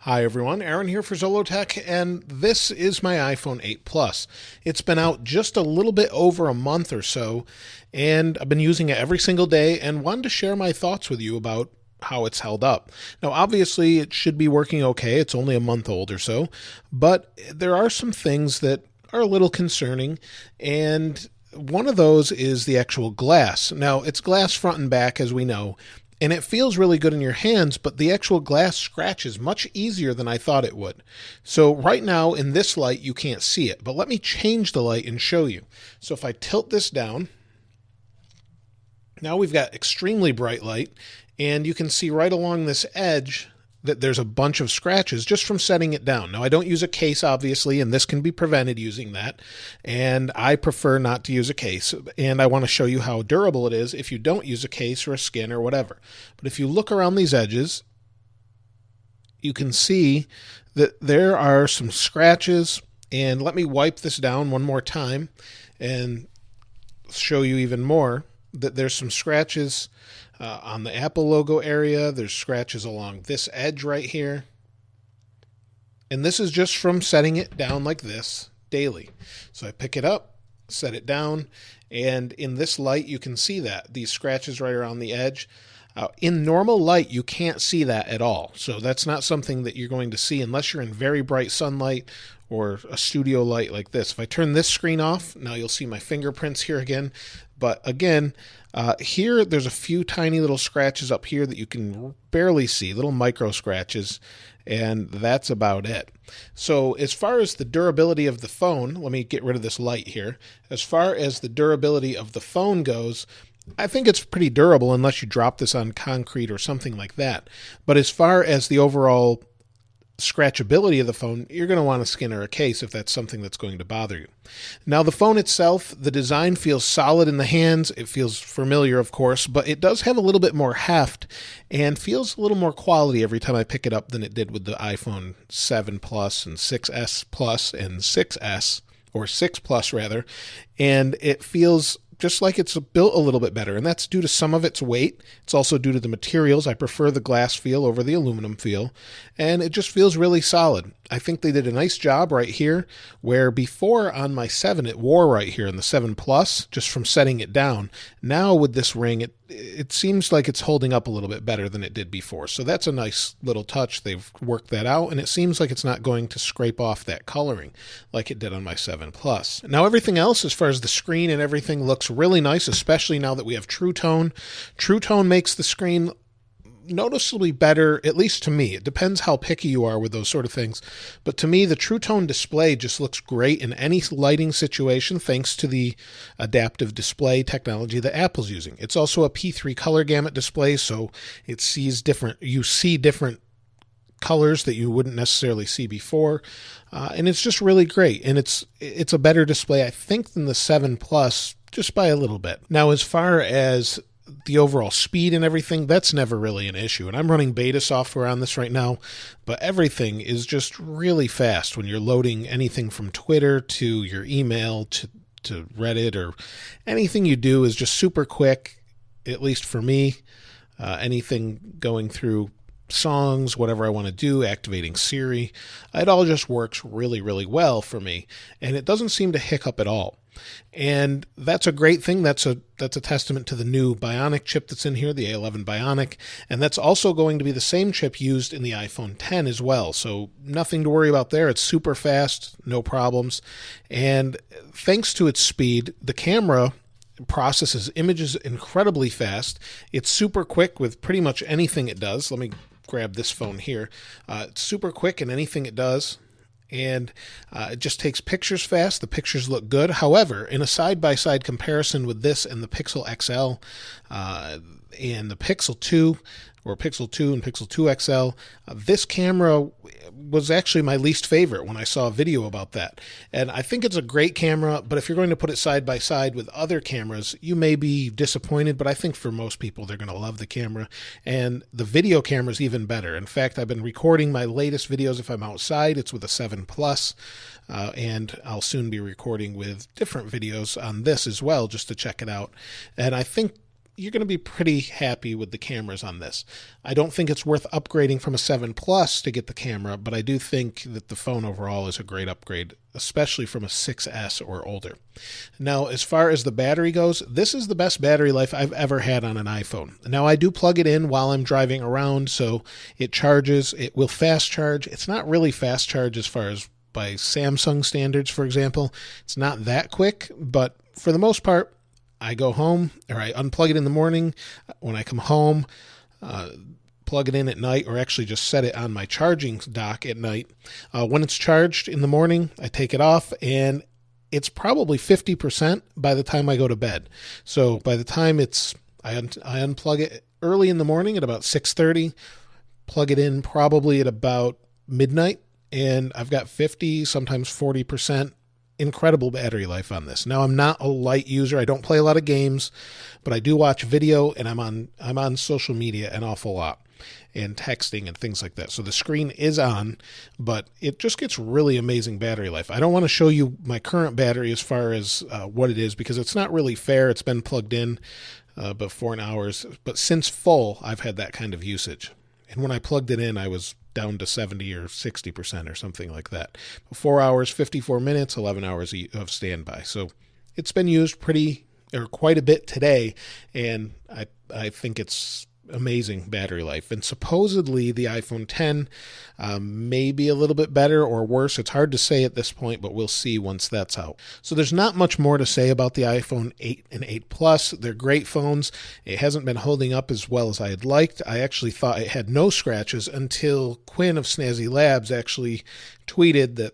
Hi everyone, Aaron here for Zollotech, and this is my iPhone 8 Plus. It's been out just a little bit over a month or so, and I've been using it every single day and wanted to share my thoughts with you about how it's held up. Now obviously it should be working okay, it's only a month old or so, but there are some things that are a little concerning, and one of those is the actual glass. Now it's glass front and back, as we know, and it feels really good in your hands, but the actual glass scratches much easier than I thought it would. So right now in this light you can't see it, but let me change the light and show you. So if I tilt this down, now we've got extremely bright light, and you can see right along this edge that there's a bunch of scratches just from setting it down. Now I don't use a case obviously, and this can be prevented using that, and I prefer not to use a case, and I want to show you how durable it is if you don't use a case or a skin or whatever. But if you look around these edges, you can see that there are some scratches, and let me wipe this down one more time and show you even more that there's some scratches on the Apple logo area. There's scratches along this edge right here. And this is just from setting it down like this daily. So I pick it up, set it down, and in this light you can see that these scratches right around the edge. In normal light you can't see that at all. So that's not something that you're going to see unless you're in very bright sunlight or a studio light like this. If I turn this screen off, now you'll see my fingerprints here again. But again, here there's a few tiny little scratches up here that you can barely see, little micro scratches, and that's about it. So as far as the durability of the phone, let me get rid of this light here. As far as the durability of the phone goes, I think it's pretty durable unless you drop this on concrete or something like that. But as far as the overall scratchability of the phone, you're going to want a skin or a case if that's something that's going to bother you. Now the phone itself, the design feels solid in the hands. It feels familiar, of course, but it does have a little bit more heft and feels a little more quality every time I pick it up than it did with the iPhone 7 Plus and 6S Plus and 6S, or 6 Plus rather, and it feels just like it's built a little bit better, and that's due to some of its weight. It's also due to the materials. I prefer the glass feel over the aluminum feel, and it just feels really solid. I think they did a nice job right here, where before on my 7 it wore right here in the 7 Plus, just from setting it down. Now with this ring, it seems like it's holding up a little bit better than it did before. So that's a nice little touch. They've worked that out, and it seems like it's not going to scrape off that coloring like it did on my 7 Plus. Now everything else, as far as the screen and everything, looks really nice, especially now that we have True Tone. True Tone makes the screen noticeably better, at least to me. It depends how picky you are with those sort of things, but to me the True Tone display just looks great in any lighting situation thanks to the adaptive display technology that Apple's using. It's also a P3 color gamut display, so it sees different, you see different colors that you wouldn't necessarily see before, and it's just really great, and it's a better display I think than the 7 Plus, just by a little bit. Now as far as the overall speed and everything, that's never really an issue. And I'm running beta software on this right now, but everything is just really fast when you're loading anything from Twitter to your email to Reddit, or anything you do is just super quick, at least for me. Anything going through songs, whatever I want to do, activating Siri, it all just works really, really well for me. And it doesn't seem to hiccup at all. And that's a great thing. That's a testament to the new Bionic chip that's in here, the A11 Bionic, and that's also going to be the same chip used in the iPhone 10 as well. So nothing to worry about there. It's super fast, no problems. And thanks to its speed, the camera processes images incredibly fast. It's super quick with pretty much anything it does. Let me grab this phone here. It's super quick in anything it does. And it just takes pictures fast. The pictures look good. However, in a side-by-side comparison with this and the Pixel XL and the Pixel 2, or Pixel 2 and Pixel 2 XL, this camera was actually my least favorite when I saw a video about that. And I think it's a great camera, but if you're going to put it side by side with other cameras, you may be disappointed, but I think for most people, they're going to love the camera. And the video camera is even better. In fact, I've been recording my latest videos if I'm outside. It's with a 7 Plus, and I'll soon be recording with different videos on this as well, just to check it out. And I think you're going to be pretty happy with the cameras on this. I don't think it's worth upgrading from a 7 Plus to get the camera, but I do think that the phone overall is a great upgrade, especially from a 6S or older. Now, as far as the battery goes, this is the best battery life I've ever had on an iPhone. Now, I do plug it in while I'm driving around, so it charges. It will fast charge. It's not really fast charge as far as by Samsung standards, for example. It's not that quick, but for the most part, I go home, or I unplug it in the morning. When I come home, plug it in at night, or actually just set it on my charging dock at night. When it's charged in the morning, I take it off, and it's probably 50% by the time I go to bed. So by the time I unplug it early in the morning at about 6:30, plug it in probably at about midnight, and I've got 50, sometimes 40% incredible battery life on this. Now, I'm not a light user. I don't play a lot of games, but I do watch video, and I'm on social media an awful lot and texting and things like that. So the screen is on, but it just gets really amazing battery life. I don't want to show you my current battery as far as what it is, because it's not really fair. It's been plugged in but 4 hours, but since full, I've had that kind of usage. And when I plugged it in, I was down to 70 or 60% or something like that. 4 hours, 54 minutes, 11 hours of standby. So it's been used quite a bit today, and I think it's amazing battery life. And supposedly the iPhone 10 may be a little bit better or worse. It's hard to say at this point, but we'll see once that's out. So there's not much more to say about the iPhone 8 and 8 Plus. They're great phones. It hasn't been holding up as well as I had liked. I actually thought it had no scratches until Quinn of Snazzy Labs actually tweeted that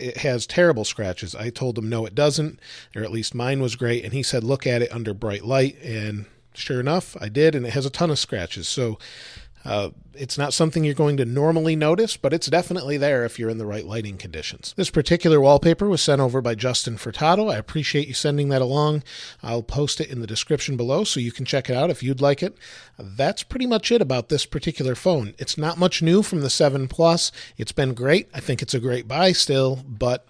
it has terrible scratches. I told him no, it doesn't, or at least mine was great. And he said, look at it under bright light, and sure enough, I did, and it has a ton of scratches. So it's not something you're going to normally notice, but it's definitely there if you're in the right lighting conditions. This particular wallpaper was sent over by Justin Furtado. I appreciate you sending that along. I'll post it in the description below so you can check it out if you'd like it. That's pretty much it about this particular phone. It's not much new from the 7 Plus. It's been great. I think it's a great buy still, but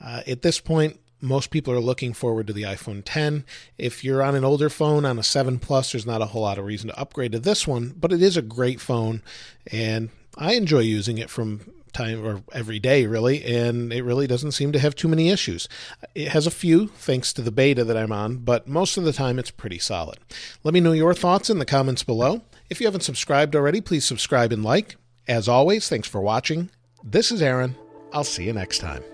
at this point, most people are looking forward to the iPhone 10. If you're on an older phone, on a 7 Plus, there's not a whole lot of reason to upgrade to this one, but it is a great phone, and I enjoy using it from time or every day, really, and it really doesn't seem to have too many issues. It has a few, thanks to the beta that I'm on, but most of the time it's pretty solid. Let me know your thoughts in the comments below. If you haven't subscribed already, please subscribe and like. As always, thanks for watching. This is Aaron. I'll see you next time.